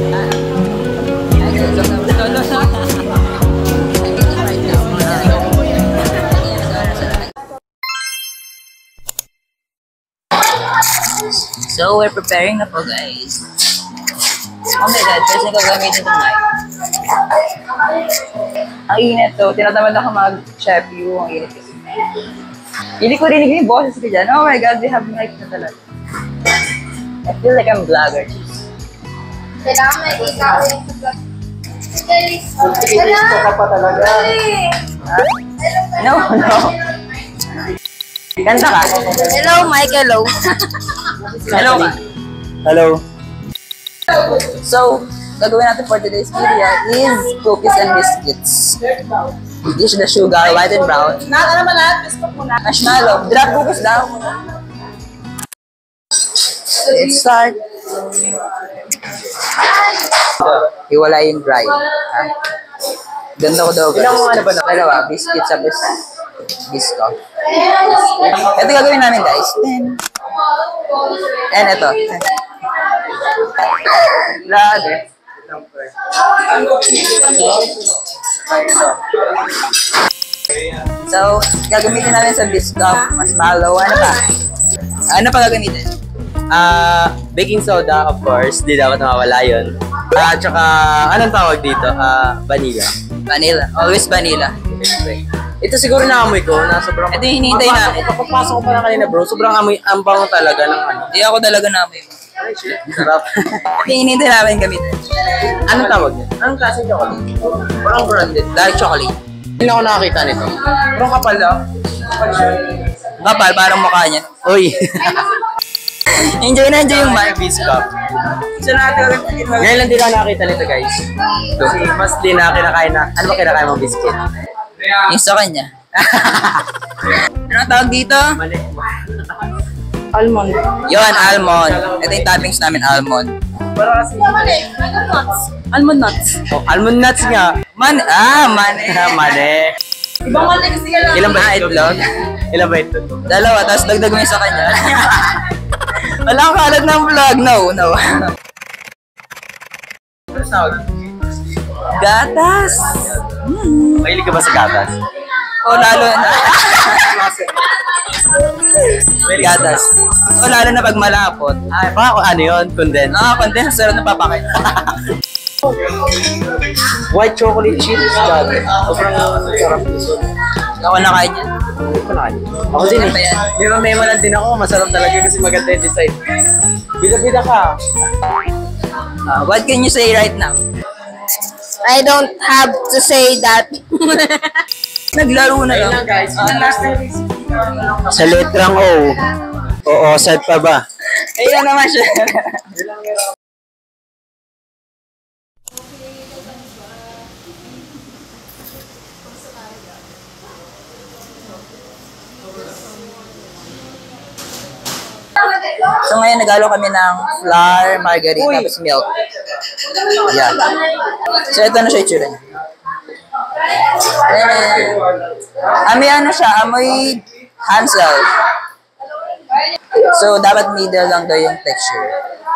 So, we're preparing na po, guys. Oh my God, first na gagamitin itong mic. Ang init to. Tinatamad ako mag-chef you. Ang init kasi. Hindi ko rinig yung boses ko dyan. Oh my God, we have mic na talaga. I feel like I'm vlogger. Kailangan may ikaw yung sa vlog. Gusto ka pa talaga. No. Kanta ka. Hello, Mike. Hello. Hello ka. Hello. So, gagawin natin for today's video is cookies and biscuits. Dish the sugar, white and brown. Ano ba lahat? Biscuit muna. Marshmallow. Drop cookies daw. Let's start. Hiwala yung dry. Ha? Ganda ko daw. Ilang mga ano ba na? Dalawa, biscuits sa bisco. Ito gagawin namin, guys. And ito. Ladder. So, gagamitin namin sa bisco, marshmallow, ano pa? Ano pa gagamitin? Baking soda, of course. Di dapat mawala yun. Tsaka, anong tawag dito? Vanilla. Vanilla. Always vanilla. Ito siguro na-amoy ko na sobrang... Ito yung hinihintay namin. Kapagpasok ko pa na kanina, bro. Sobrang amoy, ang bango talaga ng ano. Hindi ako talaga namin. Ay, shit. Sarap. Ito yung hinihintay namin gamitin. Anong tawag yun? Anong klaseng chocolate? Parang branded. Dark chocolate. Hindi na ako nakakita nito. Parang kapal lang. Kapal, parang mukha niya. Uy! Enjoy na enjoy yung mic. Biscuit. So natin Ngayon lang din ako nakakita nito, guys. Kasi mas din na kinakain na. Ano ba kinakain mong biscuit? yung sa kanya. Ano tawag dito? Mali. Almond. Yun, almond. Ito yung toppings namin, almond. Para kasi... Almond nuts. Oh, almond nuts nga. Mane. Mane. Ibang mali kasi ka lang. Ilan ba itlog? Ilan ba ito? Dalawa, tapos dagdag mo yung sa kanya. Wala akong kalat ng vlog. No. Ano tawag? Gatas. Mahilig ka ba sa gatas? O lalo na. Gatas. O lalo na pag malapot. Ay, baka kung ano yun? Condensed. Nakakondens, sarap na papakit. White chocolate chip gatas. Sobrang sarap. Ako na kain yan. Ako din Ano ba yan? May memo lang din ako. Masarap talaga kasi maganda yung design. Bida-bida ka. What can you say right now? I don't have to say that. Naglaro na lang. Guys. Sa letrang O. Oo, sad pa ba? Ayun naman siya. So ngayon nagalo kami ng flour, margarine, tapos milk. Ayan. So ito na siya itsura niya. Amoy ano siya, amoy Hansel. So dapat middle lang daw yung texture.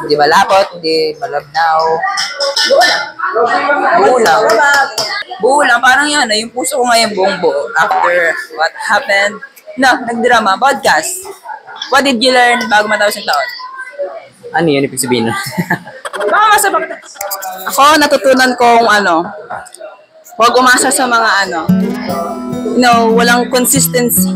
Hindi malapot, hindi malabnaw. Buo lang, parang yan. Yung puso ko ngayon buong buo. After what happened, nagdrama, podcast. What did you learn bago matapos yung taon? Ano yun ibig sabihin nun? Baka masabak. Ako, natutunan kong huwag umasa sa mga walang consistency.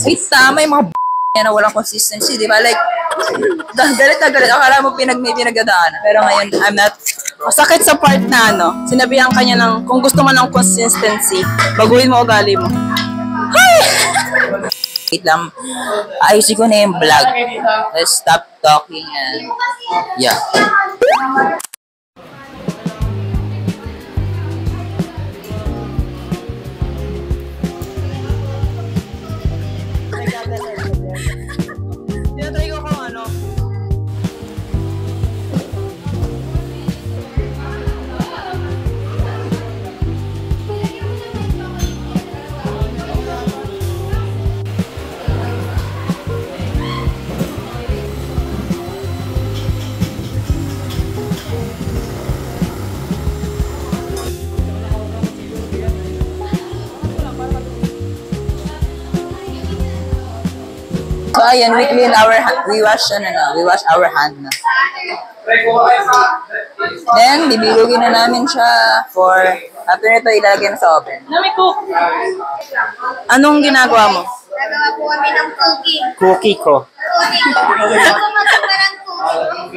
Wait, tama yung mga yan na walang consistency, di ba? Like, galit na galit. Akala mo may pinagdadaanan. Pero ngayon, I'm not. Masakit sa part na sinabihan kanya ng kung gusto mo ng consistency, baguhin mo ugali mo. Wait lang. Ayusin ko na yung vlog. Let's stop talking and yeah. Tinatry ko kung ayan, we clean our we wash our hand na. Then, bibilugin na namin siya for, after nito, ilalagay na sa oven. Anong ginagawa mo? Nagawa po kami ng cooking. Cookie ko. Ako magsimba ng cooking.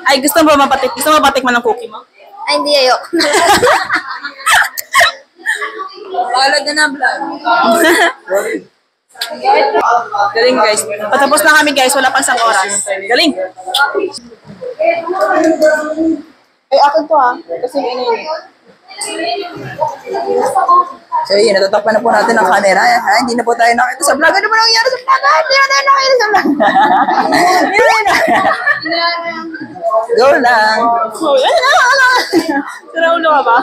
Ay, gusto mo mapatikman ng cookie mo? Ay, hindi ayoko. Palad na na, vlog. Galing guys. Patapos na kami guys, wala pang isang oras. Galing. Ay, akin to ha. Kasi ini. So yun, natatakpan na po natin ang camera. Hindi na po tayo nakita sa vlog. Ano ba nangyari sa vlog? Hindi na tayo nakita sa vlog. Go lang. Sira ulo ka ba?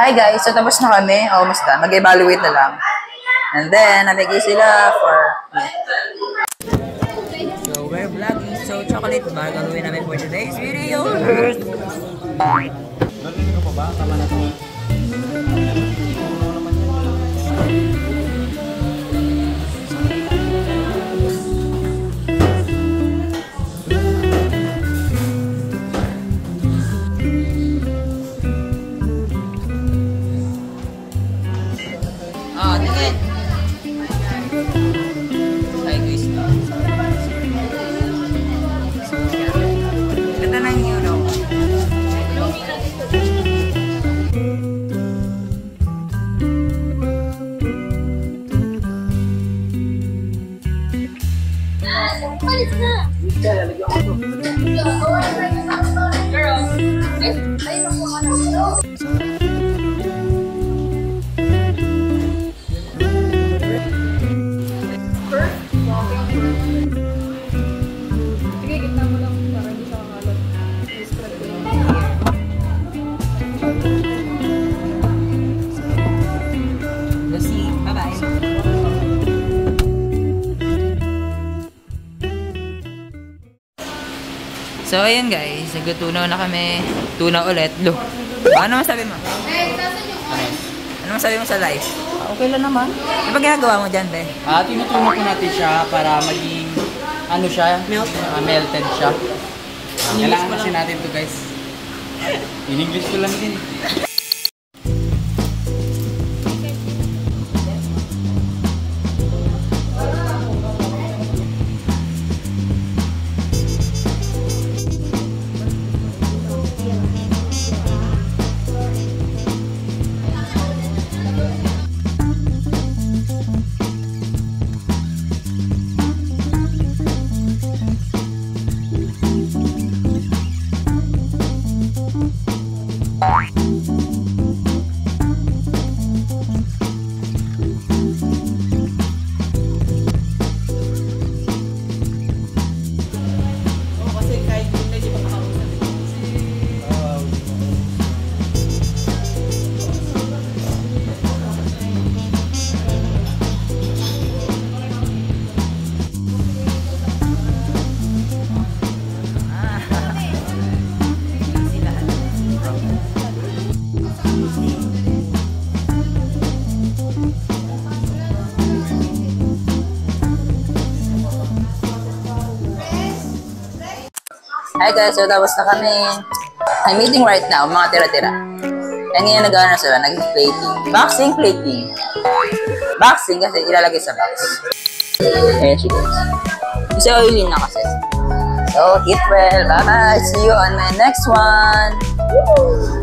Hi guys, so tapos na kami. Almost done. Mag-evaluate na lang. And then, namigay sila for So, we're vlogging. So, chocolate bar gagawin namin for today's video. Tingin. Hi guys. Ganda na yung no? Palis na! Girl! Ayun ako ano. So, ayun guys. Nagtutunaw na kami. Tuna ulit. Lo. Ano masabi mo? Ano masabi mo sa live? Okay lang naman. Ano ba ginagawa mo dyan, be? Tinutuno ko natin siya para maging, ano siya? Melted siya. Kailangan kasi natin to guys. In English ko lang din. Hi guys, so tapos na kami. I'm eating right now, mga tira-tira. Kaya ngayon nag-ano sila, nag-plating. Boxing, plating. Boxing kasi ilalagay sa box. Ayan siya guys. Kasi oily na kasi. So, eat well. Bye-bye. See you on my next one.